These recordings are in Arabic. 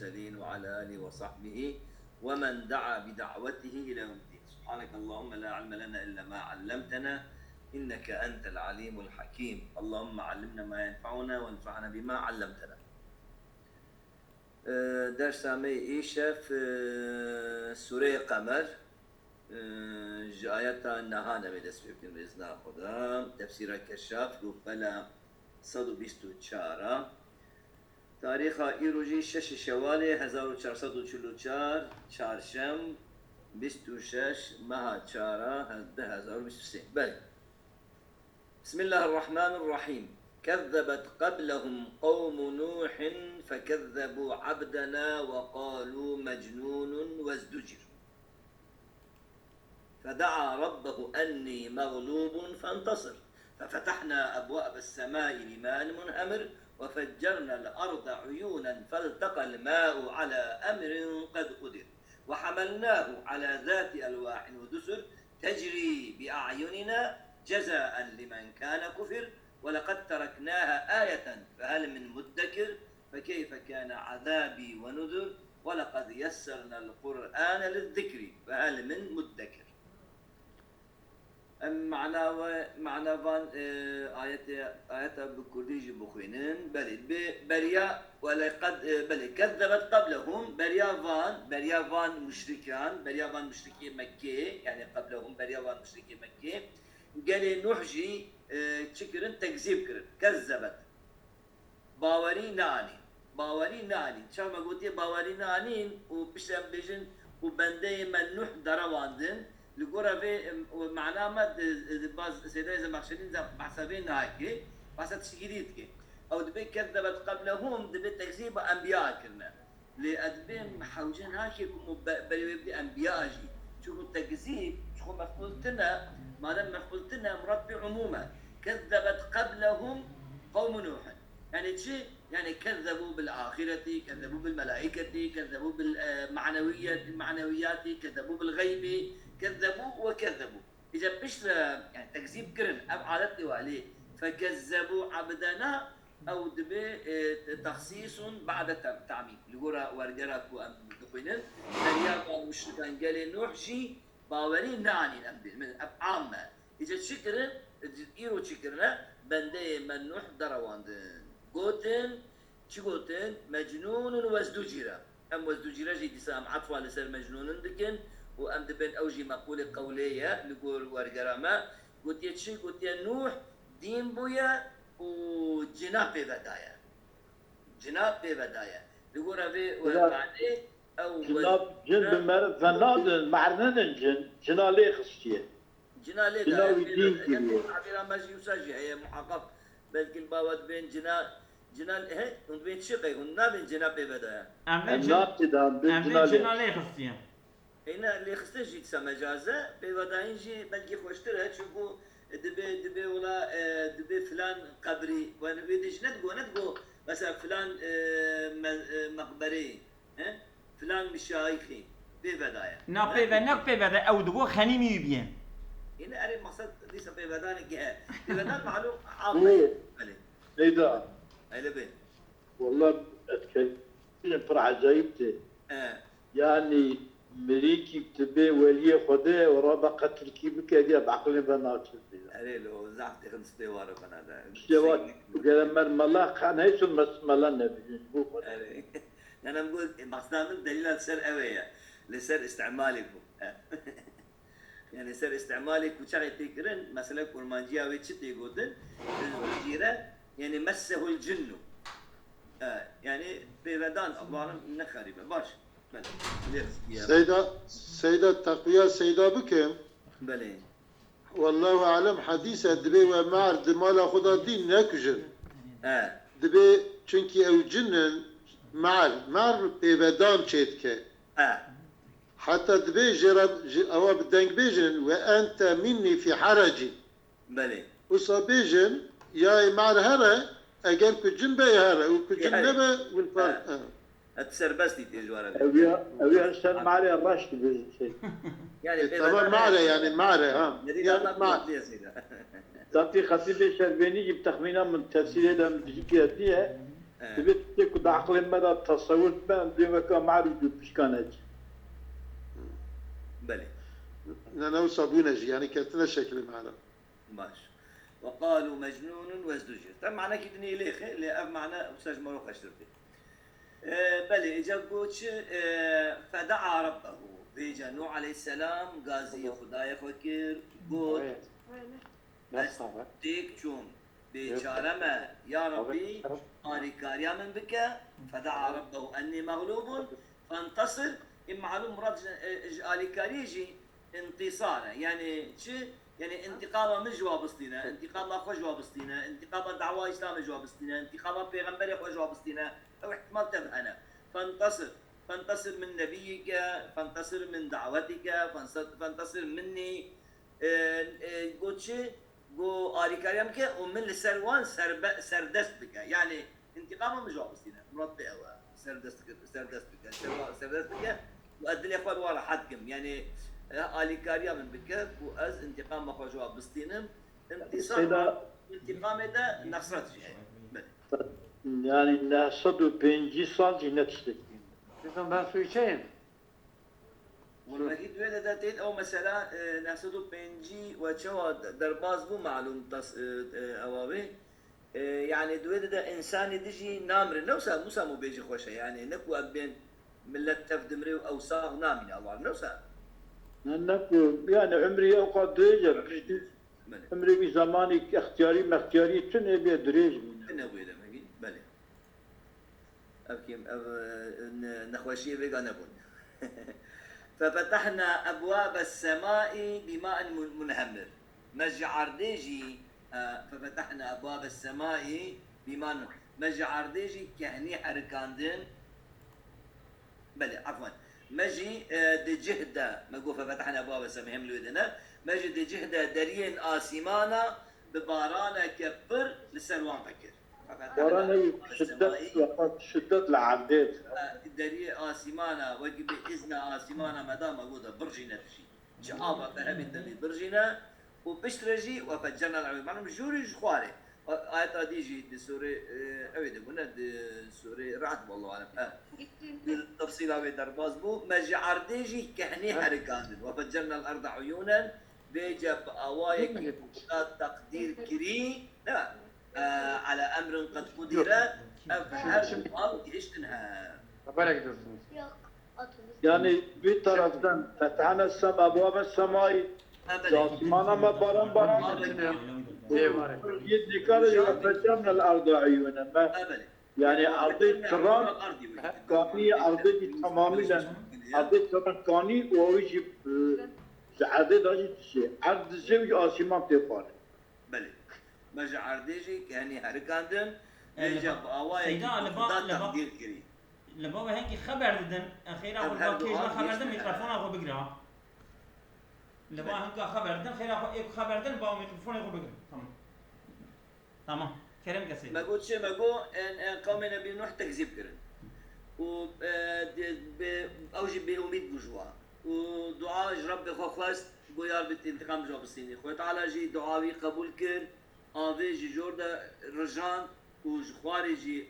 المرسلين وعلى آله وصحبه ومن دعا بدعوته إلى يوم الدين. سبحانك اللهم لا علم لنا إلا ما علمتنا إنك أنت العليم الحكيم. اللهم علمنا ما ينفعنا وانفعنا بما علمتنا. درس إيشة في سورة قمر آياتها نهانا بدست بكم بإذن خدا. تفسير الكشاف رفلا صدو بيستو تشارا تاريخ إيروجي شش شوالي 1444 چارشم 26 مها تشارا 2023. بل بسم الله الرحمن الرحيم. كذبت قبلهم قوم نوح فكذبوا عبدنا وقالوا مجنون وازدجر فدعا ربه أني مغلوب فانتصر ففتحنا أبواب السماء بماء منهمر وفجرنا الأرض عيونا فالتقى الماء على أمر قد قدر وحملناه على ذات ألواح ودسر تجري بأعيننا جزاء لمن كان كفر ولقد تركناها آية فهل من مدكر فكيف كان عذابي ونذر ولقد يسرنا القرآن للذكر فهل من مدكر. معنى فان آيات بكرديج بخوينين بريا ولقد كذبت قبلهم بريا فان مشركي مكة يعني قبلهم بريا فان مشركي مكة قال نحجي تشكرن تكذيب كرن كذبت باوري ناني شو ما قلت باوري نانين وبشام بيجن وبندي من نوح درواندن لقورا في معناه ما باز سيدا إذا مخشلين بحسابين هاكي بس تشكيليتك أو دبي كذبت قبلهم دبي تكذيب أنبياء كرنا لأدبين محوجين هاكي كم بريبدي أنبياء جي شوفوا التكذيب شوفوا مفقولتنا ما دام مفقولتنا مربي عموما كذبت قبلهم قوم نوح يعني شيء يعني كذبوا بالآخرة كذبوا بالملائكة كذبوا بالمعنويات كذبوا بالغيب كذبوا إذا بشر يعني تكذيب كرن أبعادتي وعليه فكذبوا عبدنا أو دبي تخصيص بعد تعميم لقورا ورجراك وأمدقينن درياق المشركان قال نوح شي باوري نعني من عامة إذا شكرن إيرو شكرنا بندي من نوح درواندن قوتن مجنون وازدجرا أم وازدجرا جي دسام عطفا لسر مجنون دكن وأم دبن أوجي مقولة قولية نقول ورقرامة قلت يتشي قلت يا نوح دين بويا وجناب بداية نقول ربي وبعدين أو جناب جن بمرد ذناد معرنن جنا ليه خصية جنا ليه جنا ودين كبير عبيرا ماشي وساجي هي محقق بلكي الباوات بين جنا هي بين شقي هنا بين جناب بداية الناب تدام بين جنا ليه خصية هنا اللي خصته جيت سمجازة بوداين جي بلكي خوشتر هتشوفوا دبي ولا دبي فلان قبري وانا بيدش ندقو مثلا فلان مقبري فلان مشايخي ببداية نق ببداية أو دقو خنيمي بيان هنا أري مقصد ليس ببداية جهة ببداية معلوم عامة إذا هاي لبين والله أتكلم فرع جايبته يعني مريكي بتبي ولي خده ورابقة تركي بكذا بعقل بنات أري لو زعت خمس دوار بنادا شوات قال ملاك أنا إيش ملنا بيجيبوا أري أنا بقول مقصدنا دليل سر أوية لسر استعمالك يعني سر استعمالك وشغل تكرن مثلا كورمانجيا ويتشتي يقولن الجيرة يعني مسه الجن يعني ببدان أخبار من خاربة باش سيدة تقوية سيدة بكم بلي والله أعلم حديثة دبي ومعر دمالا خدا دين نكجن دبي چونكي او جنن معر ببدان چيتك حتى دبي او بدنك بيجن وأنت مني في حرجي بلي وصا بيجن يا معر هرا اگر كجن بي هرا وكجن نبا والفرق اتسربستي تجوارا أبي أنسان معري الرشد بيجي يعني طبعا معري ها تاتي خطيب شربيني جب تخمينا من تفسير هذا من تجيكي هدية دبي تيكو دا عقل مدى تصور بان دي وكا معروف بشكانج بلي نوصى بونجي يعني كانت شكل معنا باش وقالوا مجنون وازدجر طبعا معناه كيدني ليخ اللي معناه بساج مروق اشترتي بلي اجا قوتش فدعا ربه بيجا نوح عليه السلام غازي خداي فكر قوت ديك شوم بشارما يا ربي هاري كاريا من بك فدعا ربه اني مغلوب فانتصر معلوم مراد آلي كاريجي انتصارا يعني شو يعني انتقام من جواب بسطينا انتقام اخو جواب بسطينا انتقام دعوة اسلام جواب بسطينا انتقام بيغمبر اخو جواب بسطينا او احتمال تبهنا فانتصر من نبيك فانتصر من دعوتك فانتصر مني قلت شي قو آلي كاريام كي ومن السروان سردست بك يعني انتقام من جواب بسطينا مراد بيها سردست بك وأدلي أخوان ورا حدكم يعني آلي كاريا من بك وأز انتقام أخو جواب بسطينم انتصار انتقام ده نصرت يعني نحصد بينجي صالجي نتشتكي لازم بان سويتشين ولما جيت وين ده تيت أو مثلا نحصد بينجي وشوا درباز بو معلوم أوابي يعني دويدة ده إنساني ديجي نامر نوسا موسى مو بيجي خوشة يعني نكو أبين ملت تفدمري أو صاغ نامي الله نوسا نكو يعني عمري أوقات دريجة عمري بزماني اختياري مختياري تنه بيه دريج أنا ويدا مجيد بلى أبكيم نخوشي بيجا نبون ففتحنا أبواب السماء بماء منهمر مجعر ديجي ففتحنا أبواب السماء بماء مجعر ديجي كهني حركاندن بلى عفوا مجي دي جهدة مقول ففتحنا أبواب السماء هم لودنا مجي دي جهدة دريين آسيمانا ببارانا كبر لسلوان فكر بارانا شدت لعديت دري آسيمانا وجب إذن آسيمانا مدام موجودة برجنا تشي شعابة فهمت اللي برجنا وبشترجي وفجرنا العمل معنا جوري جخواري آيات ديجي دي سوري أويد بنا دي سوري رعد والله أعلم التفصيل أوي درباز بو مجعر ديجي كهني حركان وفجرنا الأرض عيونا بيجب أوايك تقدير كري لا على أمر قد قدر أفحر أو يشتنها بالك دوسني يعني بطرفدن فتحنا السماء أبواب السماء آسمانا ما باران يدني كارج وفجرنا الأرض عيونا ما يعني أرضي تران كاني أرضي تماما أرضي تران كاني ويجي عدد هذه الشيء عرض الزوج آسمان تفعل بلى مجعر ديجي كهني هركاندن يجب أوايك سيدا تقدير كري لبابا هيك خبر ددن اخيرا اقول لك كيف خبر ددن ميكروفون اخو بقرا لبابا هيك خبر ددن خير اخو ايك خبر ددن بابا ميكروفون اخو بقرا تمام كريم كسي ما قلت شيء ما قو ان قوم نبي نوح تكذب كرن و اوجي بأميد بجوا ودعاء رب خو خواست بو يار بانتقام جواب الصيني خويا تعالى جي دعاوي قبول كر انفي جي جوردا رجان وجخواري جي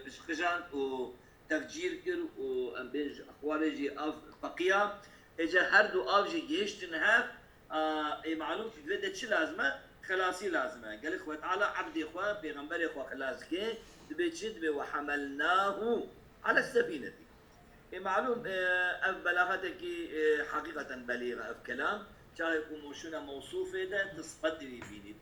بشخجان وتفجير كر وامبيج اخواري جي اف بقيه اجا هردو اف جي جيشتن هاف اي معلوم في بلاد شي لازمه خلاصي لازمه قال لك خويا تعالى عبدي اخويا بيغمبري اخويا خلاص كي دبي تشد وحملناه على السفينه معلوم اف بلاغتك حقيقه بليغه اف كلام شايف موشونه موصوفه ده تصدري فيني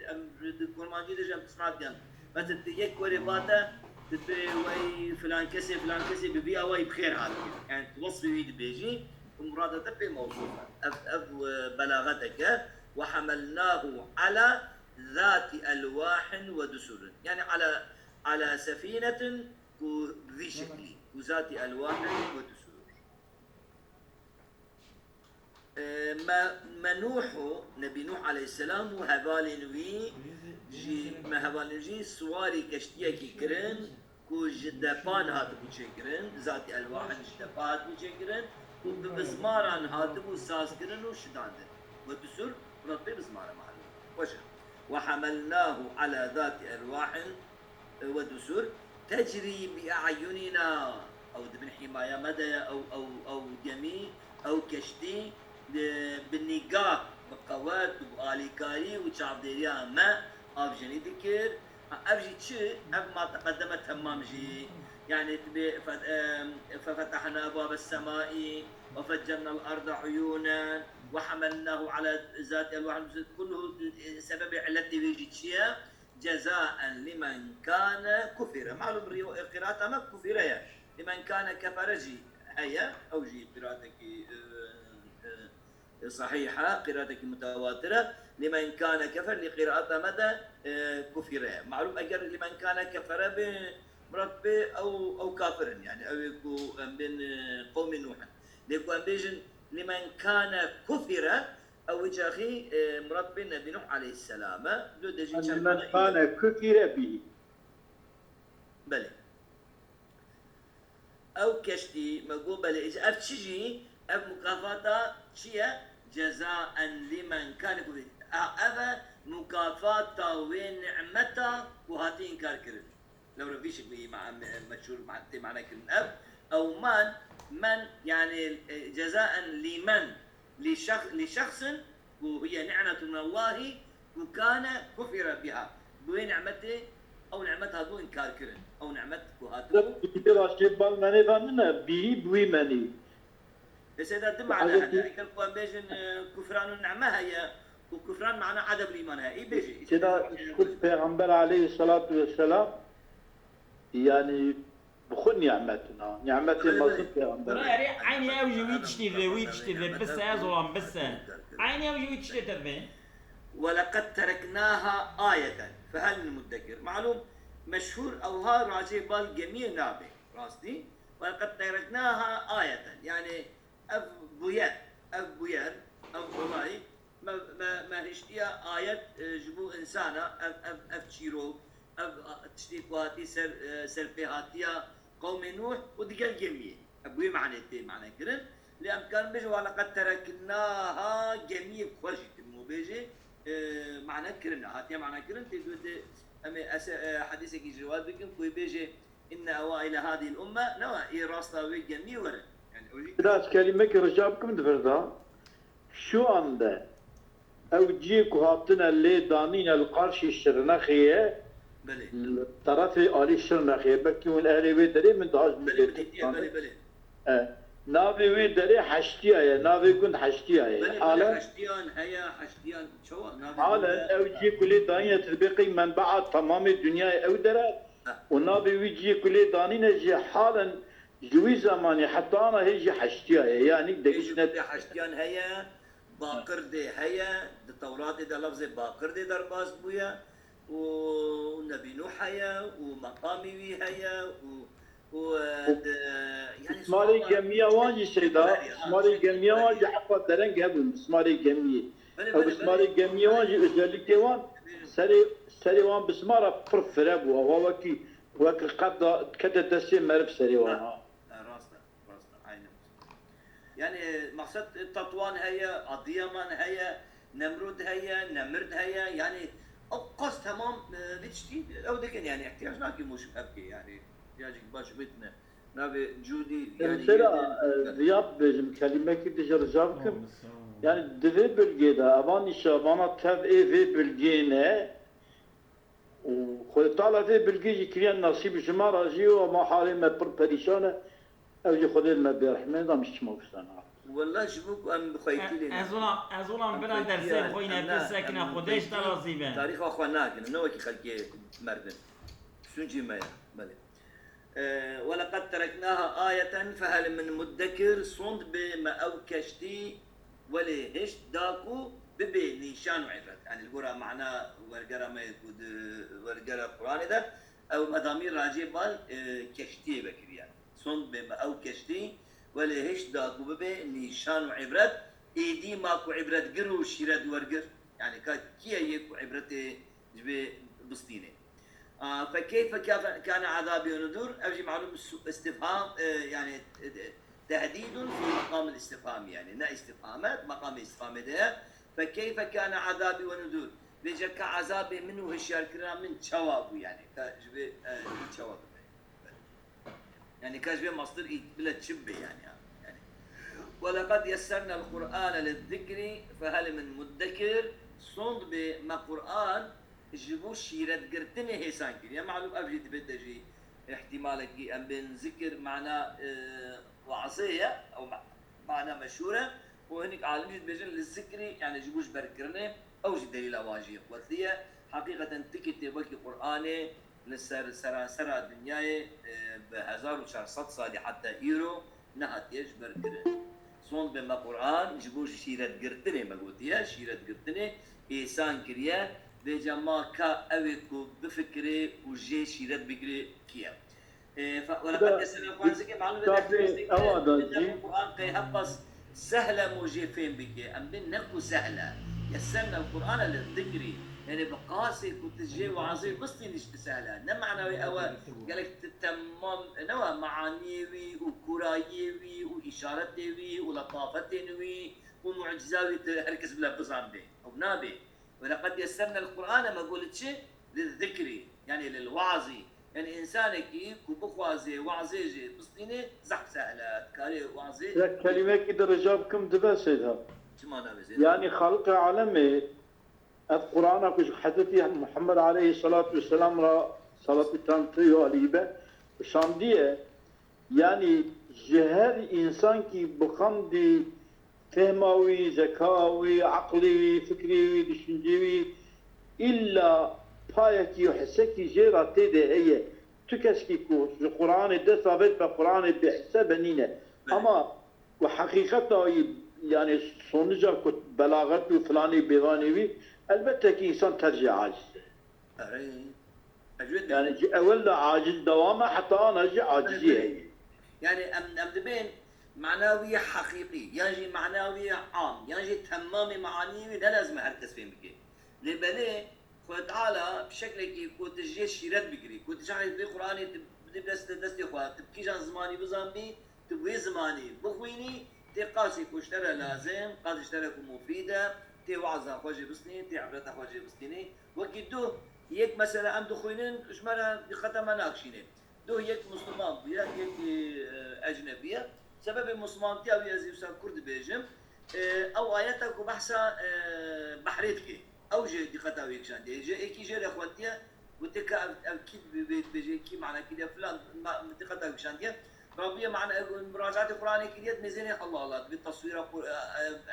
كل ما جيت جنب تسمع جنب مثلا تجيك وري باتا تبي وي فلان كسي ببيع وي بخير هذا يعني توصفي ويد بيجي ومرادة تبي موصوفه اف بلاغتك وحملناه على ذات الواح ودسر يعني على سفينه ذي شكل وذات الواح ودسر ما نوح نبي نوح عليه السلام وهبالنوي جي ما هبالنوي سواري كشتيه كي كرن كو جدبان هاتبو كرن ذات الواح جدبان كرن وبزماران هاتبو ساس كرن وشداندن ودسر ربي بزمارة معلوم وشا وحملناه على ذات أرواح ودسور تجري بأعيننا أو ضمن حماية مدى أو جميع أو كشتي بالنقاح بقوات وآليكاري وشعبديريا ما أفجني ذكر أفجي شيء ما تقدمت تمام جي يعني ففتحنا أبواب السماء وفجرنا الأرض عيونا وحملناه على ذات الواحد كله سبب علتي بيجي شيء جزاء لمن كان كفر معلوم قراءة ما كفر يا لمن كان كفر جي هيا أو جي قراءتك صحيحة قراءتك متواترة لمن كان كفر لقراءة مدى كفر معلوم أجر لمن كان كفر مرتب أو كافر يعني أو يكون بين قوم نوح ليكون بيجن لمن كان كفر أو جاخي مرتب نبي نوح عليه السلام لمن كان كفر به بلى أو كشتي مقول بلى إذا أفتشي أب مكافأة شيء جزاء لمن كان كفر أبا مكافأة ونعمته وهاتي إنكار كرن لو رفيش بي مع مشهور معنى كلمة أب أو من يعني جزاء لمن لشخص وهي نعمة من الله وكان كفر بها بوي نعمته أو نعمتها دو إنكار كرن أو نعمته هاتو راشي بالماني فاننا بي بوي ماني بس إذا دم على هذا يكون بيجن كفران النعمة هي وكفران معناه عدم الإيمان هي بيجي كذا كل پیغمبر عليه الصلاة والسلام يعني بخون نعمتنا نعمتي مصر پیغمبر برای عینی اوجی ویچتی بس ازولام بس عینی اوجی ویچتی تبه ولقد تركناها آية فهل من مدكر معلوم مشهور أوها راجي بال جميع نابه راستي ولقد تركناها آية يعني أف بوير والله ما هشتيا آية جبو إنسانة أف تشيرو أف تشتيكواتي سر بهاتيا قوم نوح ودقل جميع أبوي معنى كرن لأمكان بيجي ولقد تركناها جميع خوشي مو بيجي معنى كرنا هاتيا معنى كرن تقول حديثك جواد بكم كوي بيجي إن أوائل هذه الأمة نوى راستا وجميع ورا يعني biraz kelime kiracağım dverda şu anda evci kuhatına le danin el karşı şirnahiye tarafı ali şirnahiye belki on ehli deri min daha بلي ناوي وي دري حشتيا يا ناوي كنت حشتيا يا حالا حشتيان شو حالا اوجي كلي دانية تطبيقي منبعة تمام الدنيا او درا وناوي وي جي كلي داني نجي حالا جوي زماني حتى انا هيجي حشتيا يعني دقيقنا حشتيان هيا باقر دي هيا التوراة ده لفظ باقر دي درباس بويا ونبي نوح هيا ومقامي وي هيا يعني اسماري جميع واجي سيدا اسماري جميع واجي حقا درنج هبون اسماري جميع او اسماري جميع واجي özellikle وان سري وان بسمارة فرفرب وواكي واكي قد كده دسي مرب سري وان راستا عينه يعني مقصد تطوان هيا أضيمان هيا نمرود هيا نمرد هيا يعني قص تمام بتشتي او دكن يعني احتياج ناكي مش ابكي يعني احتياجك باش بيتنا نابي جودي يعني mesela Riyad bizim kelime ki dışarıcağım yani dve bölgede avan işe bana tev evi bölgene و خود تعالى في بلقي كريان نصيب جماعة راجي وما حالي ما بريشانة أو جي خود ما برحمة ده مش موجودنا والله شبوك أم بخيتي لنا ازولام برا درسه خوينا بسكنا خودش ترازيبه تاريخ أخواناك إنه كي خلقي مردن سنجي ما بلي ولقد تركناها آية فهل من مدكر صند بما أو كشتي ولي هش داكو ببي نيشان وعبرت يعني القرى معناه ورقرا ما يقود ورقرا قرآن ده أو مدامير راجي بال كشتي بكر يعني صند بما أو كشتي ولي هش داكو ببي نيشان وعبرت إيدي ماكو عبرت قرو شيرد ورقر يعني كيا يكو عبرتي جبي بسطيني فكيف كان عذابي ونذور أوجي معلوم استفهام يعني تهديد في مقام الاستفهام يعني نا استفهامات مقام الاستفهام ده فكيف كان عذابي ونذور بيجا كعذاب منه هشيار كرا من شواب يعني كجبه شواب يعني كجبه مصدر بلا تشبه يعني ولقد يسرنا القرآن للذكر فهل من مدكر صند بما قرآن جبو شيرت قرتني هيسان كده يعني معلوم أبجد بدجي احتمالك أن بين ذكر معنى وعصية أو معنى مشهورة وهناك عالم جد بيجن للذكر يعني جبوش بركرني أو جد دليل واجب وثية حقيقة تكتب وكي قرآني لسر سرا الدنيا ب 1400 سالي حتى إيرو نهت يج بركرني صون بما قرآن جبوش شيرت قرتني ما قلتيها شيرت قرتني إيسان كريا بيجا ما كا أويكو بفكري وجي شيرت بكري كيا ولقد يسرنا القرآن زكي معلومة القرآن كي هبس سهلة موجيفين بكي أم بين نكو سهلة يسرنا القرآن للذكر يعني بقاسي كنت جي وعظي بسطي نشت سهلة نمعنى أو قالك تمام نوع معانيوي وكرايوي وإشارتوي ولطافتوي ومعجزاوي هركز بلا بزعم بي أو نابي ولقد يسرنا القرآن ما قلتش للذكر يعني للوعظي يعني إنسانك كوبخوازي وعزي جي بسطيني زح سهلة كاري وعزي كلمة كده رجابكم دباسيدها يعني خلق عالمي القرآن كش حدثي محمد عليه الصلاة والسلام را صلاة التنطي والإبة شامدية يعني جهاد إنسان كي بخم دي فهماوي ذكاوي عقلي فكري دشنجيوي إلا بايك يحسكي جيرا تيدي هي تكسكي كو القرآن ده ثابت بالقرآن بحساب نينة أما وحقيقته يعني صنجا كنت بلاغته فلاني بيراني البته كي انسان ترجع عاجز يعني اول عاجز دوامه حتى انا اجي عاجزيه يعني ام دبين معنوي حقيقي يجي معنوي عام يجي تمام معاني لا لازم هركز فين بكي لبلي خو تعالى بشكل كي كنت تجي شيرت بكري كنت جاي بالقران بدي دستي خو تبكي جان زماني بزامبي تبوي زماني بخويني تقاسي كشترى لازم قد اشترك مفيده تي وعظة خواجه بسني تي عبرتها خواجه بسني وكيدو يك مثلا ام دخوينين اشمرا ختم ناكشينه دو يك مسلمان بيا يك اجنبيه سبب المسلمان تي ابي ازي كرد بيجم او اياتك بحثا بحريتك او جي دي خطا ويك شان دي جي اكي جي اخواتيا وتك اكيد بيجي كي معنى كده فلان دي خطا ويك شان دي ربيه معنى مراجعه القران كده ميزانيه الله بالتصوير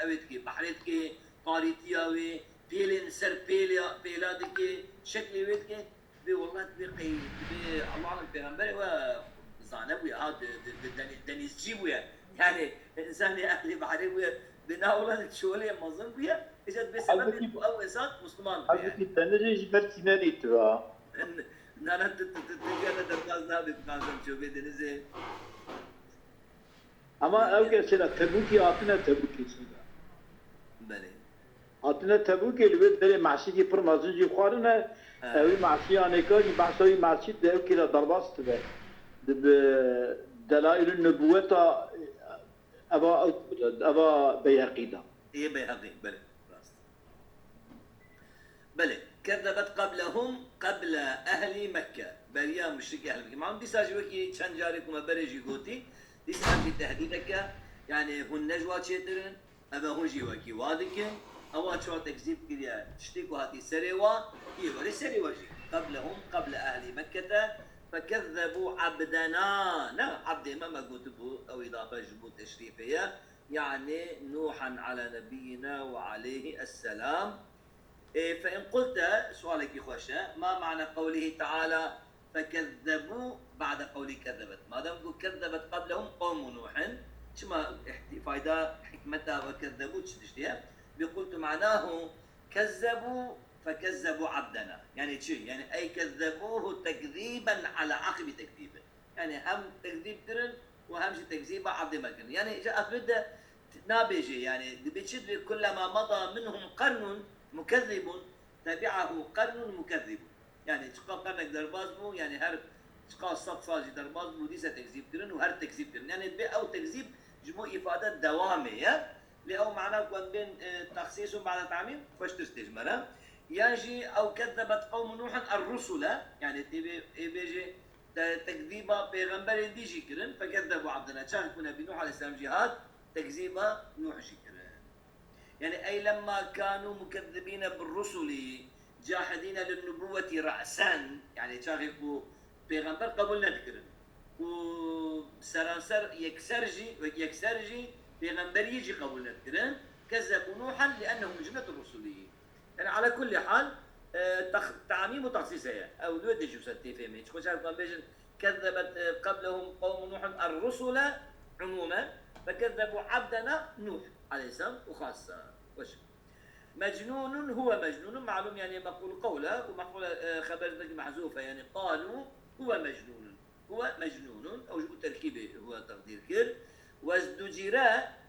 اويتك بحريتك قاريتياوي بيلين سر بيلا دكي شكل ويدك بي والله بقي بي الله البيغمبر وزانبوي هاد دنيس جيبويا يعني انسان اهلي بحري بناولا تشولي مظن بيا اجت بسبب او انسان مسلمان حضرتك تنجي برتيناني توا انا تتجانا درجات هذه كان شوفي دنيزي اما اوكي سنه تبوكي اعطينا تبوكي سنه بله هاتنا تبوك البيت دلي معشي كي برمازنجي خوارنا اوي معشي يعني كاجي بحثوي معشي ده كده ضربات تبع دلائل النبوة ابا بيهقيدا ايه بيهقي بله بله كذبت قبلهم قبل اهل مكة بريا مشرك اهل مكة ما عم بيساجي وكي كان جاركم بريجي قوتي بيساجي تهديدك يعني هن نجوى شيترن ابا هون جي وكي وادكن أول شو تكذيب كذا تشتكوا هذه سريوا يوري سريوا قبلهم قبل أهل مكة فكذبوا عبدنا لا عبد ما قلتبوا أو إضافة جبوا تشريفية يعني نوحا على نبينا وعليه السلام فإن قلت سؤالك يخشى ما معنى قوله تعالى فكذبوا بعد قوله كذبت ما دام كذبت قبلهم قوم نوح شما فايدة حكمتها وكذبوا تشتيها بقلت معناه كذبوا فكذبوا عبدنا يعني شيء يعني أي كذبوه تكذيبا على عقب تكذيبه يعني هم تكذيب ترن وهم شيء تكذيب عبد مكن يعني جاء أفرد نابجي يعني بتشد كلما مضى منهم قرن مكذب تبعه قرن مكذب يعني تقال قرنك درباز بو يعني هر تقال صد صاجي درباز بو ليس تكذيب ترن وهر تكذيب ترن يعني أو تكذيب جمو إفادة دوامية لأو معناه كون بين تخصيص بعد تعميم فاش تستجمله يجي أو كذبت قوم نوح الرسل يعني بيجي تكذيبا بيغمبر ديجي كرن فكذبوا عبدنا شاركوا نبي نوح عليه السلام جهاد تكذيبا نوح شكرن يعني أي لما كانوا مكذبين بالرسل جاحدين للنبوة رأسا يعني شاركوا بيغمبر قبول نذكرن وسرانسر يكسرجي بيغمبر يجي قبول نذكرن كذبوا نوحا لأنه من جملة الرسليين يعني على كل حال تعميم وتخصيص هي او لو دي جوسات تفهمي شكون شاف بيجن كذبت قبلهم قوم نوح الرسل عموما فكذبوا عبدنا نوح عليه السلام وخاصة وش مجنون هو مجنون معلوم يعني مقول قوله ومقول خبر محذوفة يعني قالوا هو مجنون او تركيبه هو تقدير كير وازدجراء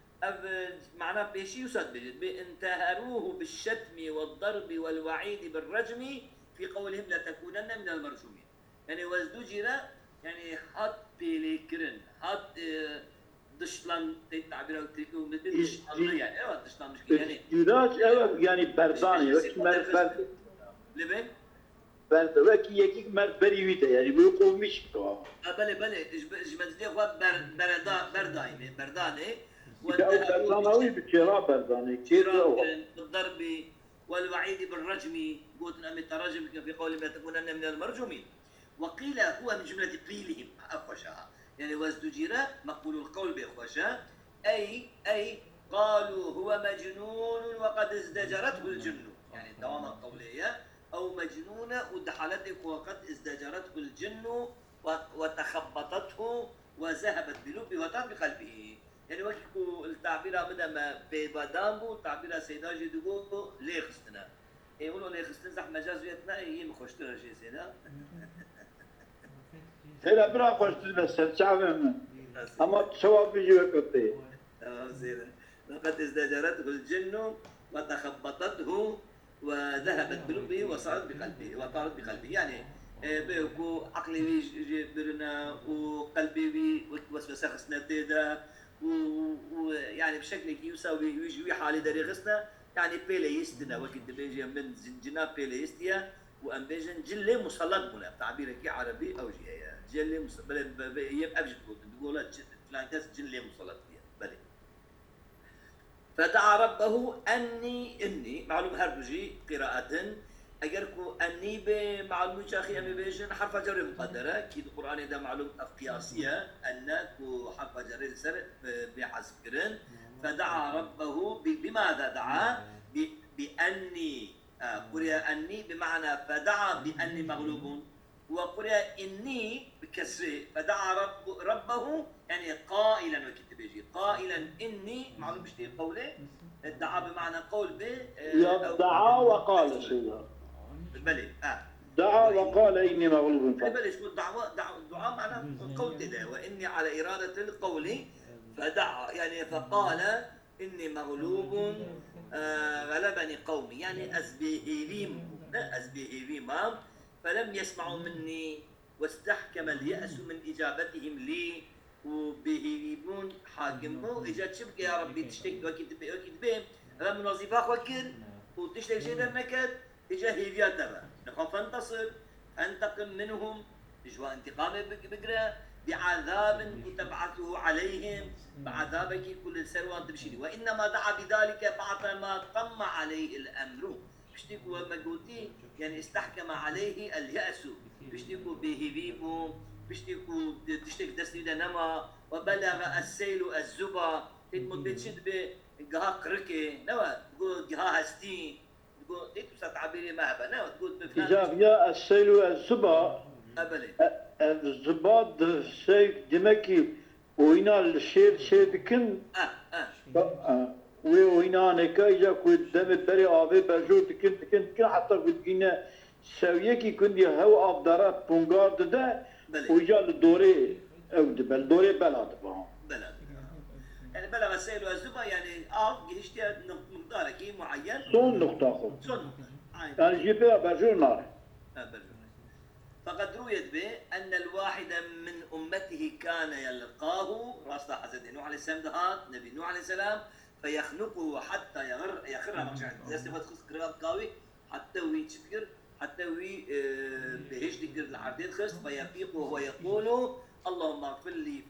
معناه بيشي يصد بانتهروه بالشتم والضرب والوعيد بالرجم في قولهم لتكونن من المرجومين يعني وازدجر يعني حط بيليكرن حط دشلان تعبير او تريكو مثل يعني ايوه دشلان مشكله يعني يعني برداني وقت مرد لبن برد وقت يجيك مرد بريويته يعني بيقوم مش كوا بله جمدلي هو برداني بردانوي بكرا برداني كثير بالضرب والوعيد بالرجم قلت أم الترجم في قول لا تكونن من المرجومين وقيل هو من جملة قيلهم أخوشها يعني وازدجر مقبول القول بأخوشها أي قالوا هو مجنون وقد ازدجرته الجن يعني دوام القولية أو مجنون ودحلته وقد ازدجرته الجن وتخبطته وذهبت بلبه وطار بقلبه يعني وكيكو التعبير بدا ما ببادامبو تعبير سيدا جدوغو ليخستنا يقولوا ليخستنا زح مجازيتنا هي مخشتنا شيء سيدا هلا برا خوشتنا بس شعبنا اما شواب بيجي وقتي تمام سيدا لقد ازدجرته الجن وتخبطته وذهبت بلبه وصارت بقلبه وطارت بقلبه يعني بيكو عقلي بيجي برنا وقلبي وسوسه خصنا تيدا ويعني بشكل يساوي يجي حالي داري غسنا يعني بيلي يستنا وقت بيجي من جنا بيلي يستيا وان بيجن جلي مسلط بنا تعبيرك عربي او جهه جلي مسلط هي ابجد تقول فلان كاس جلي مسلط بلي فدعا ربه اني معلوم هربجي قراءة اجركو اني بمعلوم شاخي ام بيجن حرف جر مقدره كي القران ده معلوم قياسيه انكو حرف جر سر بحسب كرن فدعا ربه بماذا دعا باني قرئ اني بمعنى فدعا باني مغلوب وقرئ اني بكسر فدعا ربه يعني قائلا وكتب بيجي قائلا اني معلوم بشتي قوله دعا بمعنى قول دعا وقال شيئا بلي دعا وقال اني مغلوب بلي شو دعاء معناه القول كده واني على اراده القول فدعا يعني فقال اني مغلوب غلبني قومي يعني ازبيهيم فلم يسمعوا مني واستحكم اليأس من اجابتهم لي وبهيبون حاكمه اجت شبك يا ربي تشتك وكتب بهم لما وظيفه وكل وتشتك شيء نكد اجا هيفيا تبع نخاف فانتصر انتقم منهم اجوا انتقام بقرا بعذاب تبعثه عليهم بعذابك كل سروان تمشي وانما دعا بذلك بعد ما طم عليه الامر بيشتكوا مجوتي يعني استحكم عليه اليأس بيشتكوا بهبيبه بيشتكوا تشتك دسني نما وبلغ السيل الزبا تمد بتشد بجهاق ركي نوا تقول جها هستين تقول ديت تعبيري ما هبا نوا تقول بفلان يا السيل الزبا أبلي الزباد شيء دمكي وينا الشير دكن وينا نكايجا كود دم بري آبي بجو دكن حتى كود جينا سويكي كندي هوا أبدارات بونغار ده ويجا الدوري أو دبل دوري بلاد بهم بلاد يعني بلغ السيل والزبا يعني جهشتي مقدار كي معين صون نقطة خود صون يعني جيبها بجو نار فقد رويت به أن الواحد من أمته كان يلقاه راستا حزد نوح عليه السلام دهات نبي نوح عليه السلام فيخنقه حتى يخر مقشعر زي استفاد خص قراب قوي حتى وي تفكر حتى وي بهش دير العردين خرس فيفيق وهو يقول اللهم اغفر لي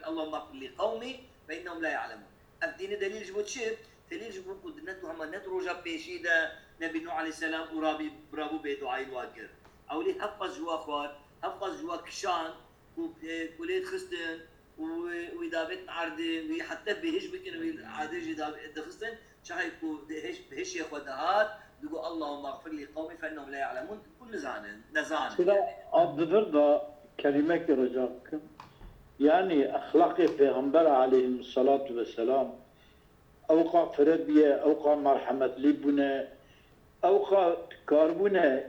اللهم اغفر لي قومي فانهم لا يعلمون. الدين دليل جبوت شيء دليل جبوت قدنته هم نتروجا بيشيدا نبي نوح عليه السلام ورابي برابو بدعاء الواكر او لي حفظ جوا اخوات حفظ جوا كشان وليد خستن ويدابت عردي وحتى بهش بكن عادي دابت خستن شايفوا بهش يا اخوات يقول اللهم اغفر لي قومي فانهم لا يعلمون كل نزان كده أضفر كلمة رجاكم يعني أخلاق پیغمبر عليه الصلاة والسلام أوقع فردية أوقع مرحمة لبنا أوقع كاربنا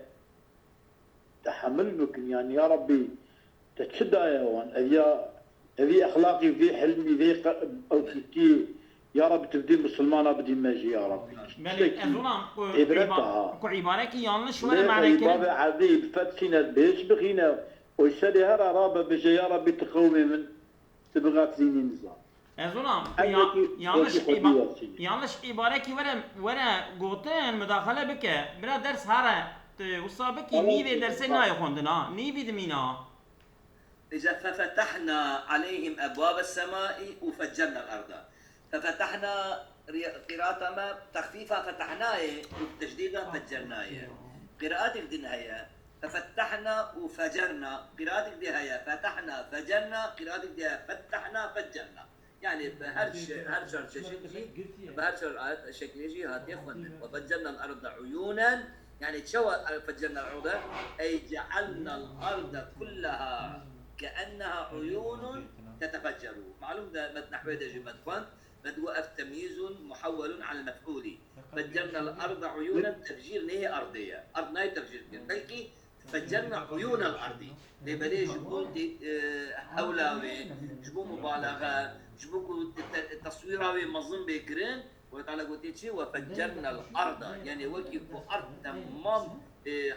تحمل بكم يعني يا ربي تشد يا أبي أخلاقي في حلمي في أو كتير يا رب تبدي مسلمانة بدي ماجي يا ربي بله ازونام عبرتها کو عبارة يانلش ولا معنى بابا كلمة عذيب فتسينا بيش بخينا ويسالي هرا رابا بجي يا ربي تقومي من تبغى تزيني نظام ازونام يانلش عبارة كي ورا قوتين مداخلة بك برا درس هرا وصابكي نيبي درسنا يخوندنا نيبي دمينا إذا ففتحنا عليهم أبواب السماء وفجرنا الأرض ففتحنا قراءة ما تخفيفها فتحناه وتجديدها فجرناه قراءتك دي نهاية ففتحنا وفجرنا قراءتك دي هي فتحنا فجرنا قراءتك دي فتحنا فجرنا يعني بهر شكل يجي هاتي وفجرنا الأرض عيونا يعني تشوى فجرنا الأرض أي جعلنا الأرض كلها كأنها عيون تتفجر معلوم ده نحو ده جمد فان بدو تمييز محول على المفعول فجرنا الارض عيونا تفجير نهي ارضيه ارض نهي تفجير بلكي فجرنا عيون الارض لبلي جبون حولاوي جبون مبالغه جبون تصويراوي مظن بكرين وتعالى قلت شيء وفجرنا الارض يعني وكي ارض تمام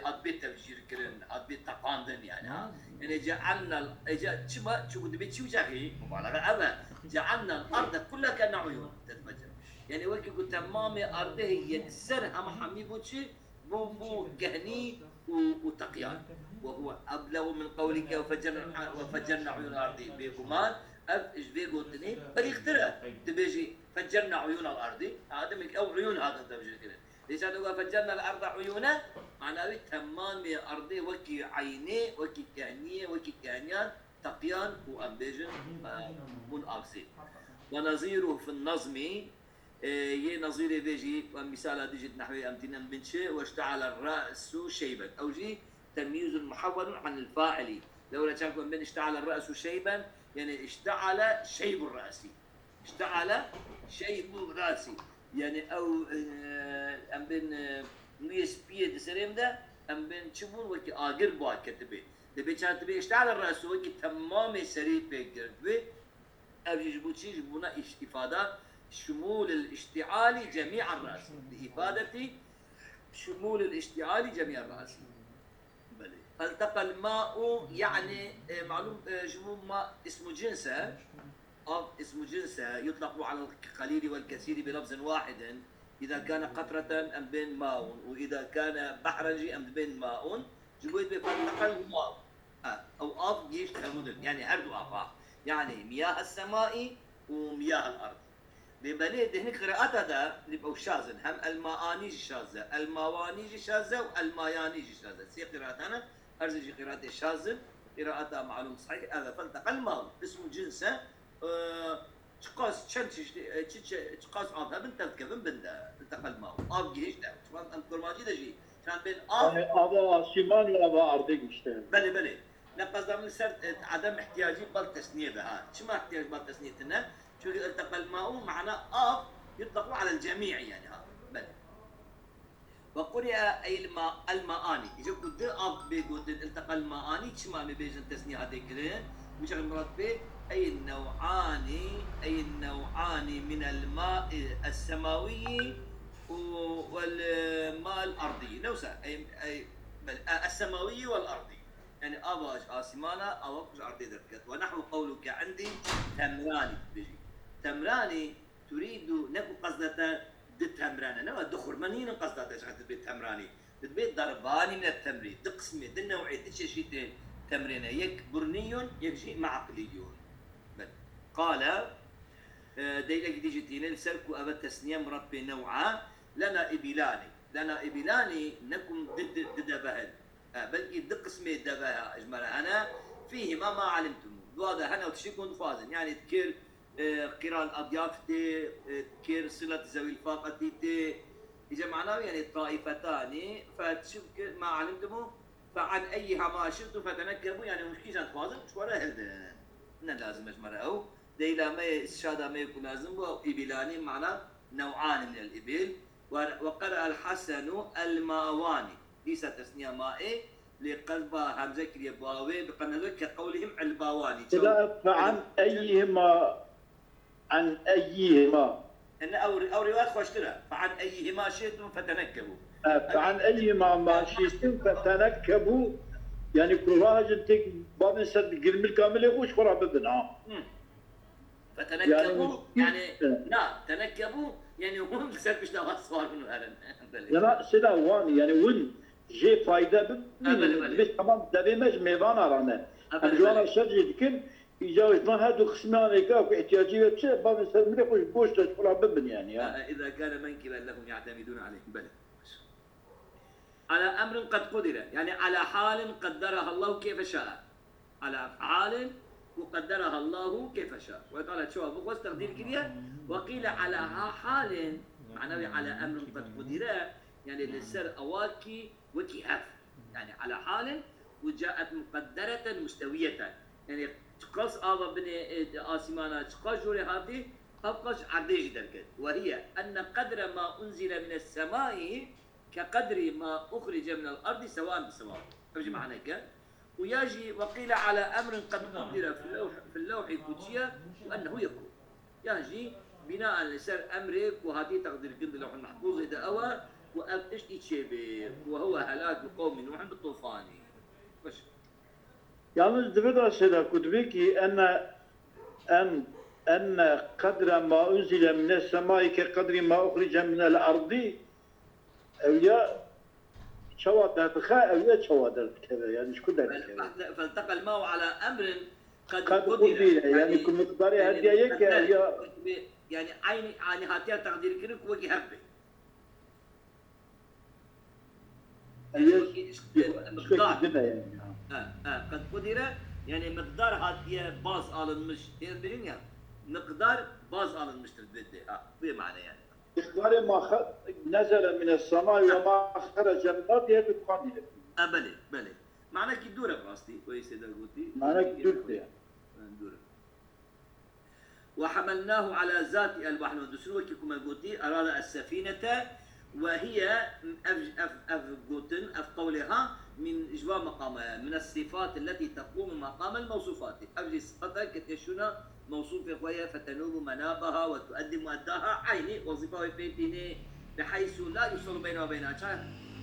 هاد بيت تفجير كرين هاد بيت تقاندن يعني جعلنا شو بده بيت شو جاهي مبالغه ابا جعلنا الارض كلها كانها عيون تتفجر يعني وكي قلت تمام ارضه هي سرها محمي بوتشي بو كهني وتقيان وهو ابلغ من قولك وفجرنا عيون الارض بيقمان ايش بيقولتني بل يخترع تبيجي فجرنا عيون الارض هذا من او عيون هذا تفجير كرين ليش هذا فجرنا الارض عيونا معناه تمام ارضي وكي عيني وكي كهنيه وكي كهنيان تقيان وامبيجن من اكسيد ونظيره في النظم ي نظير بيجي ومثال ديجي نحوي امتنا بنشي واشتعل الراس شيبا او جي تمييز محول عن الفاعل لو رجعكم من اشتعل الراس شيبا يعني اشتعل شيب الراس اشتعل شيب الراس يعني او ام بين ميس بيد سريم ده ام بين تشبون وكي اجر بوا كتبه دبي كانت تبي اشتعل الراس وكي تمام سري بيجربه ابي جبوتشي جبونا افاده شمول الاشتعال جميع الراس لافاده شمول الاشتعال جميع الراس بلى فالتقى الماء يعني معلوم جموع ماء اسمه جنسه اسم جنسه يطلق على القليل والكثير بلفظ واحد إذا كان قطرة أم بين ماء وإذا كان بحرا أم بين ماء جبوت بفلتقى الماء أو أب جيش تمدن يعني هردو أفا يعني مياه السماء ومياه الأرض ببلي دهنك قراءة هذا اللي شاذن هم الماءانيج شاذة الماوانيج شاذة والمايانيج شاذة سي قراءتنا أرزج قراءة شاذة قراءتها معلوم صحيح هذا فلتقى الماء اسم جنسه تقاس تقاس هذا بنت كيفن بنت التقل معه اب جيش ده طبعا انت ما جي جي كان بين ابا شيمان وابا ارضي مشتاق بلي نقصد من سرد عدم احتياجي بل تسنيه بها شو ما احتياج بل تسنيتنا شو التقل معه معناه اب يطلق على الجميع يعني ها بلي وقرئ اي الماءاني اذا كنت اب بيقول التقى الماءاني شو ما بيجن تسنيه هذيك مش المراد به أي النوعان من الماء السماوي والماء الأرضي نوسا أي السماوي والأرضي يعني أباج آسمانا أو أرضي ذكرت ونحو قولك عندي تمراني بيجي تمراني تريد نكو قصدة تمرانه نو دخرمانين قصدها تشغل البيت تمراني البيت ضرباني من التمرين تقسمي دي نوعيه دي شيء تمرينه يك برني يك شيء معقليون قال ديلك ديجيتين السلك أبا تسنية مربي نوعا لنا إبلاني نكم ضد بهل بل دق اسمي دبها أجمل أنا فيهما ما علمتم هذا هنا وتشيكون فازن يعني تكير قران أضياف تي تكير صلة ذوي الفاقة تي إذا معناه يعني طائفتان فتشوف ما علمتم فعن أيها ما شئتم فتنكبوا يعني مش كيشان فازن مش ورا هذا لازم أجمل أو ديلا ما استشهاد ما يكون لازم إبلاني معناه نوعان من الإبل وقرأ الحسن الماواني ليس تسنية مائي لقلب همزة كريباوي بقنا كقولهم الباواني فعن أيهما عن أيهما أو رواية خوشترها فعن أيهما شئتم فتنكبوا فعن أيهما ما شئتم فتنكبوا يعني كل واحد جدك بعض الناس القلم الكامل يقوش فرع بدنا فتنكبوا يعني لا تنكبوا يعني هم سبش لا أصفار منه هذا لا سلا وان يعني وين جي فايدة بس طبعا ده مش ميدان رانا الجوانا شجع كل يجاوز ما هادو خصمان يكاو احتياجيات شيء بعض الناس ما يقوش بوش تشفر بدنا يعني إذا كان منكبا لهم يعتمدون عليه بلى على أمر قد قدر يعني على حال قدرها الله كيف شاء على حال وقدرها الله كيف شاء وقالت شو بقوس تقدير كذا وقيل على حال معناه على أمر قد قدر يعني للسر أواكي وكهف يعني على حال وجاءت مقدرة مستوية يعني تقص آبا بني آسمانا تقص جوري هاتي أبقص عديش دركت وهي أن قدر ما أنزل من السماء كقدر ما أخرج من الأرض سواء بسواء فبجي معنا كان ويجي وقيل على أمر قد قدر في اللوح الكوتشية وأنه يكون يجي بناء لسر أمرك وهذه تقدير كند اللوح المحفوظ إذا أوى وأبتشتي تشيبه وهو هلاك قوم نوح بالطوفان بس yalnız dibida şeyler kutbiki en kadra ma unzile mine semai ke kadri ma ukhrice minel ardi evliya çavat dertha evliya çavat dertha yani şu kadar فالتقى الماء على أمر قد قدر يعني كم مقدار هديه يك يعني عين هاتيا تقدير كرك وجه هبه مقدار قد قدر يعني مقدار هاتيا باز alınmış diyebilin ya مقدار باز alınmıştır dedi bu mعنى يعني مقدار ما نزل من السماء وما خرج من الارض يدقان بلى معنى كي دوره براستي كويس ده قلتي معنى كي دوره دوره وحملناه على ذات البحر والدسر كما قلتي أراد السفينة وهي أف قولها من إجواء مقامها من الصفات التي تقوم مقام الموصوفات أفجي صفتها كتشونا موصوف وهي فتنوب منابها وتؤدي مؤداها عيني وظيفة بيتيني بحيث لا يوصل بينه وبينها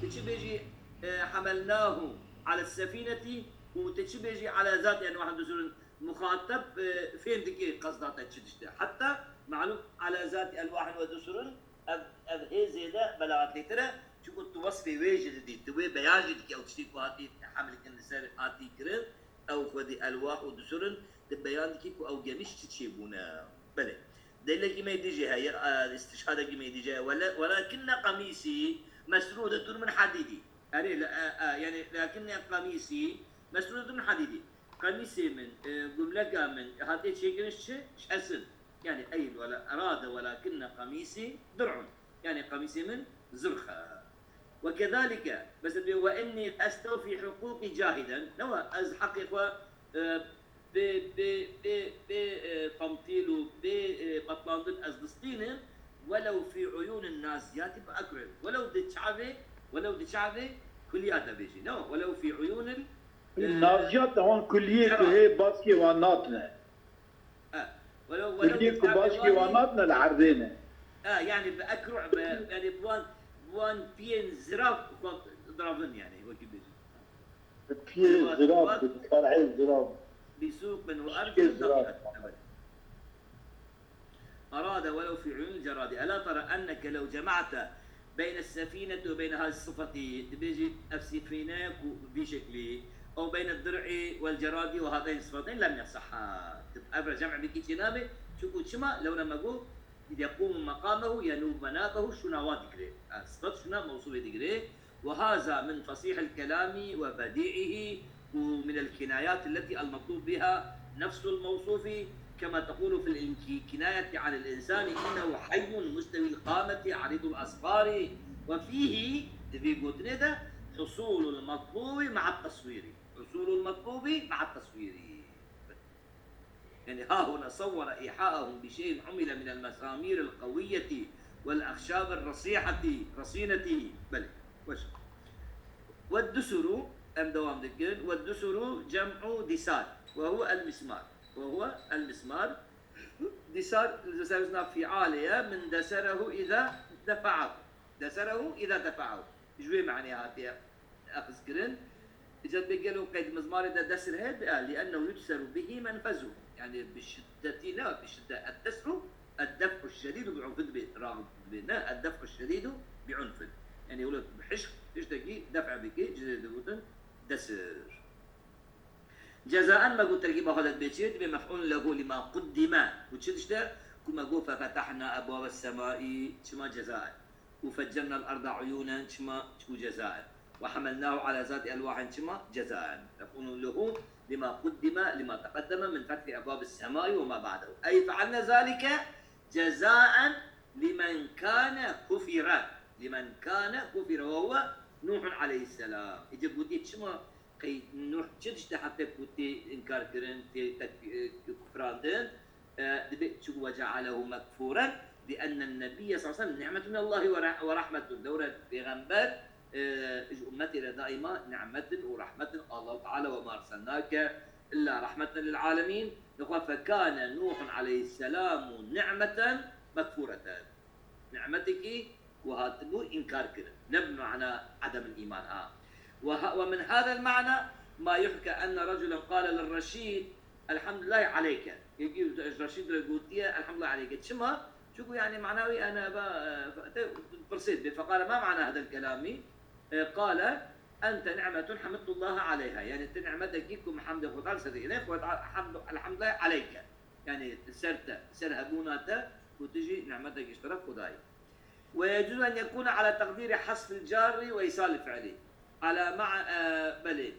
تشي بيجي حملناه على السفينة وتشي بيجي على ذات يعني واحد دسر مخاطب فين دقي قصدها تشدشته حتى معلوم على ذات الواحد ودسر أب هي زيادة بلاغات لترى شو كنت وصفي ويجد دي تبي بياجد كي أو تشتي قاتي حمل النساء آتي كرل أو خدي ألواح ودسر تبيان كي أو جميش تشيبونا بله ده اللي كي ما يديجي هاي الاستشهاد كي ما يديجي ولكن قميصي مسرودة من حديدي يعني لكن قميصي مسرودة من حديدي قميصي من جملة من هذا شيء كنش حسن يعني أي ولا أراد ولكن قميصي درع يعني قميصي من زرخة وكذلك بس وإني أستوفي حقوقي جاهدا نوى أز حقيقة بتمطيل بطلاندن أزدستين ولو في عيون الناس ياتي بأكرم ولو دي شعبي كلياتها بيجي نو ولو في عيون النازيات هون كلية هي باسكي واناتنا كلية باسكي واناتنا العرضينة يعني بأكرع يعني بوان بين زراف ضربن يعني وكي بيجي بين زراف بتكرعين زراف بسوق من وأرض أراد ولو في عيون الجراد. ألا ترى أنك لو جمعت بين السفينة وبين هذه الصفة بيجي السفينة بشكل، أو بين الدرع والجراد وهذين الصفتين لم يصحا. تبقى جمع بكي جنابه شو شما لو لما قول يقوم مقامه ينوب منابه شنوات دقري صفات شنا موصوفة دقري. وهذا من فصيح الكلام وبديعه ومن الكنايات التي المطلوب بها نفس الموصوف، كما تقول في الكناية عن الإنسان إنه حي مستوي القامة عريض الأصفار، وفيه في حصول المطلوب مع التصوير. حصول المطلوب مع التصوير، يعني ها هنا صور إيحاءهم بشيء عمل من المسامير القوية والأخشاب رصينة بل وش. والدسر أم دوام ذكر. والدسر جمع دسار وهو المسمار. دسار في عالية من دسره إذا دفعه. جوي معني هاتي أخذ كرن إذا بيقولوا قيد مزمار إذا دسر هذا لأنه يدسر به منفذه، يعني بشدة الدفع الشديد بعنف الدفع الشديد بعنف، يعني يقول بحشق تشتكي دفع بك دسر. جزاء ما قلت تركيب هذا البيت بمفعول له لما قدم وتشتى كما قول ففتحنا أبواب السماء شما جزاء، وفجرنا الأرض عيونا شما جزاء، وحملناه على ذات ألواح شما جزاء. مفعول له لما قدم لما تقدم من فتح أبواب السماء وما بعده، أي فعلنا ذلك جزاء لمن كان كفر وهو نوح عليه السلام. إذا قلت شما قي نوح جدش حتى كنت إنكار كرن كفران دين شو وجعله مكفورا لأن النبي صلى الله عليه وسلم نعمة من الله ورحمة. دورة بيغمبر أمتي دائما نعمة ورحمة الله تعالى وما أرسلناك إلا رحمة للعالمين. فكان نوح عليه السلام نعمة مكفورة، نعمتك وهاتبو إنكار كرن نبنى على عدم الإيمان. ومن هذا المعنى ما يحكى أن رجلا قال للرشيد الحمد لله عليك. يجي الرشيد القوتية الحمد لله عليك شما شو يعني معناوي أنا برصيد فقال ما معنى هذا الكلام؟ قال أنت نعمة حمدت الله عليها، يعني أنت نعمتك يكم حمد وقال سرينك الحمد لله عليك، يعني سرهبوناتا وتجي نعمتك اشترك خداي. ويجوز أن يكون على تقدير حذف الجار وإيصال الفعل على مع بل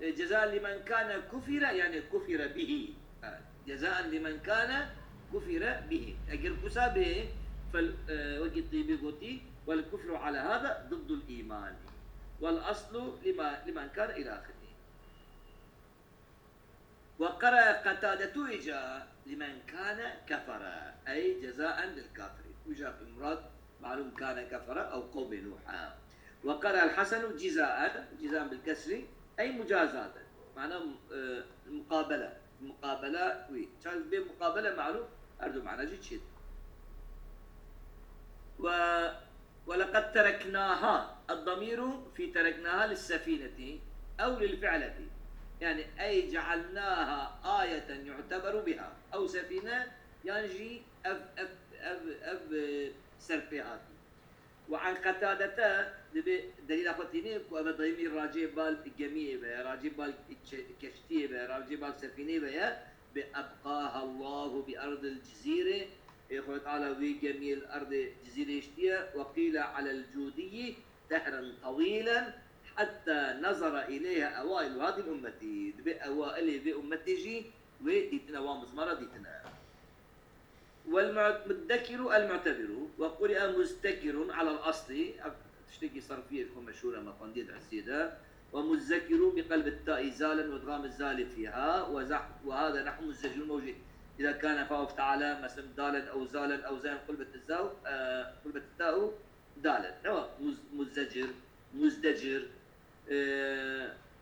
جزاء لمن كان كفر، يعني كفر به، جزاء لمن كان كفر به أجر كسابه فوجد بيقولي والكفر على هذا ضد الإيمان، والأصل لمن كان إلى آخره. وقرأ قتادة إجا لمن كان كفر أي جزاء للكافر، وجاء في المراد معلوم كان كفر أو قوم نوح. وقرأ الحسن جزاء بالكسر أي مجازاة، معناه مقابلة شايف بين مقابلة معلوم أردو معناه جيد. ولقد تركناها الضمير في تركناها للسفينة أو للفعلة، يعني أي جعلناها آية يعتبر بها أو سفينة ينجي سرفيات. وعن قتادة دليل أخوتيني وأبا ضمير راجع بال الجميع راجع بال كشتية راجع بال سفينة بأبقاها الله بأرض الجزيرة إخوة تعالى في جميع الأرض جزيرة اشتيا. وقيل على الجودي دهرا طويلا حتى نظر إليها أوائل هذه الأمة بأوائل في أمتي وديتنا ومزمرة ديتنا. والمدكر المعتبر وقرئ مستكر على الأصل تشتكي صرفية تكون مشهورة مقانديد عسيدة. ومذكر بقلب التاء زالا وادغام الزال فيها وهذا نحو مزدجر موجود إذا كان فهو تعالى مثلا دالا أو زالا أو زين قلبة التاء دالا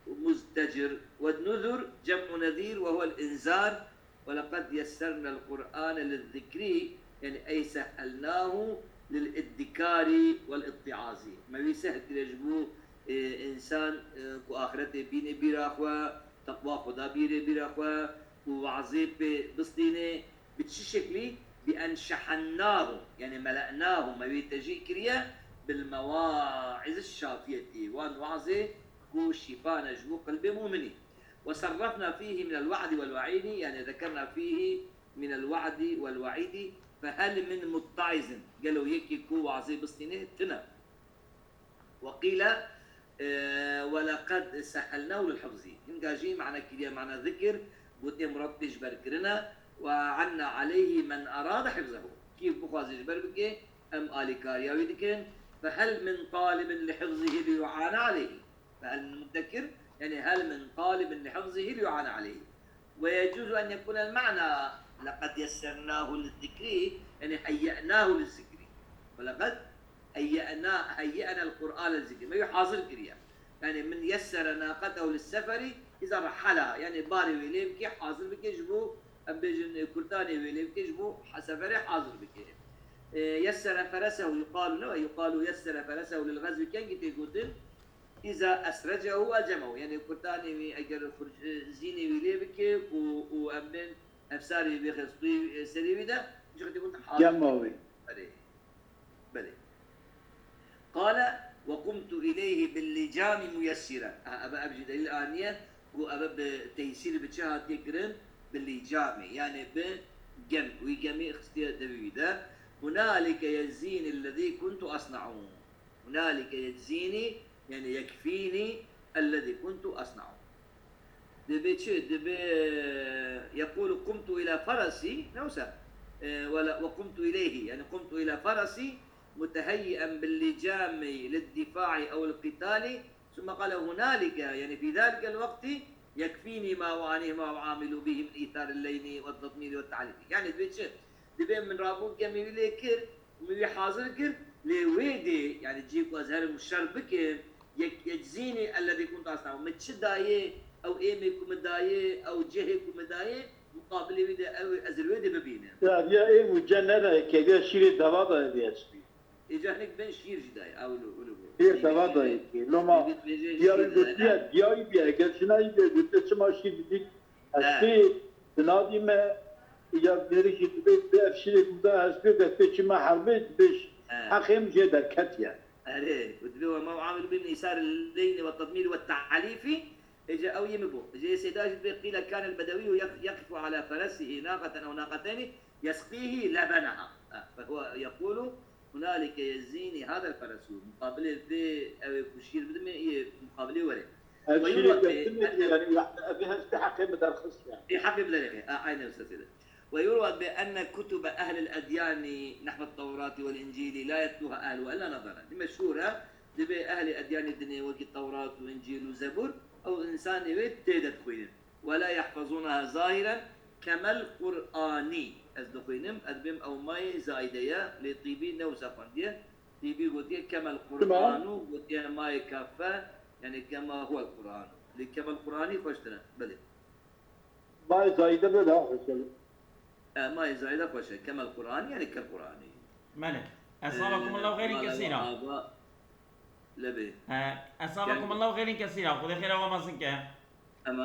مزدجر. والنذر جمع نذير وهو الإنذار. ولقد يسرنا القرآن للذكر يعني أي سهلناه للإذكار والاتعاظ، ما يسهل يجبو إنسان وآخرته بيني بيراخوا تقوى خدا بيري بيراخوا وعظيب بسطينه بتشي شكلي بأن شحناه يعني ملأناه ما بيتجي كريا بالمواعظ الشافية وان وعظه كو شفاء نجمو قلب مؤمنين وصرفنا فيه من الوعد والوعيد يعني ذكرنا فيه من الوعد والوعيد فهل من متعظ قالوا هيك كو وعظه بسنينه تنا وقيل ولقد سهلناه للحفظ إنجاجي معنى كده معنى ذكر قد مرتج بركرنا وعنا عليه من أراد حفظه كيف بخوازي بربكي أم آلي كارياوي دكين فهل من طالب لحفظه ليعانى عليه فهل من متذكر يعني هل من طالب لحفظه ليعانى عليه ويجوز أن يكون المعنى لقد يسرناه للذكر يعني هيأناه للذكر ولقد هيأنا القرآن للذكر ما يحاضر كريا يعني من يسر ناقته للسفر إذا رحلها يعني باري ويليب كي حاضر بك يجبو أم بيجن كرتاني ويليب كي يجبو سفري حاضر بك يسر فرسه يقال يسر فرسه للغزو كان جيت يقول إذا أسرجه ألجمه يعني كرتاني أجر زيني ويليبك وأمن أفساري بخصوصي سريبي ده جيت يقول حاضر جمعوي بلي قال وقمت إليه باللجام ميسرا أبا أبجي دليل آنية وأبا بتيسير بتشاهد يكرن باللجام يعني بجم ويجمي اختيار دبيدا هنالك يجزيني الذي كنت أصنعه هنالك يجزيني يعني يكفيني الذي كنت أصنعه دبي يقول قمت إلى فرسي نوسا وقمت إليه يعني قمت إلى فرسي متهيئا باللجام للدفاع أو القتال ثم قال هنالك يعني في ذلك الوقت يكفيني ما وعنيه ما أعامل به من إيثار اللين والتطمير والتعليم يعني دبي من رابوك جميل ليكر ومي حاضر كر لويدي يعني تجيكو أزهر مشربك يجزيني الذي كنت أصنعه متشداية أو إيميكو مداية أو جهكو مداية مقابل ويدي أو أزر ويدي ببينه يا إيه مجننة كذا شيء دواء ده يسبي إجاهنك بين شير جداي أو لو إيه دواء ده لما يا دياي بيا كشناي بيا قلت شما شيء بدي أشتي بنادي ما يا بريش بيت بأفشلي كذا أشتي بس ما حربت بش حقيم جدا كتيا أريه ودلوا ما عامل بين إيثار اللين والتطمير والتعليف إجا أو يمبو إجا سيداج قيل كان البدوي يقف على فرسه ناقة أو ناقتين يسقيه لبنها فهو يقول هنالك يزيني هذا الفرس مقابله ب أو كشير بدمه مقابله ولا يعني أبيها استحق مدرخص يعني حق بدلك عين أستاذ ويروى بأن كتب أهل الأديان نحو التوراة والإنجيل لا يتلوها أهلها إلا نظرا مشهورة دبي أهل أديان الدنيا وكي التوراة والإنجيل وزبور أو إنسان يريد تيدت خوينم ولا يحفظونها ظاهرا كما القرآني أصدقينم أدبم أو ماي زايدية لطيبين وسفندية طيبي قلتيه كما القرآن قلتيه ماي كافة يعني كما هو القرآن كما القرآني خوشتنا بلي ماي زايدة بلا خوشتنا ماي زايدة خوشتنا كما القرآن يعني كالقرآني مالك أصابكم الله خير كثيرا لبي أصابكم الله خير كثيرا خذ خير وما سنك أما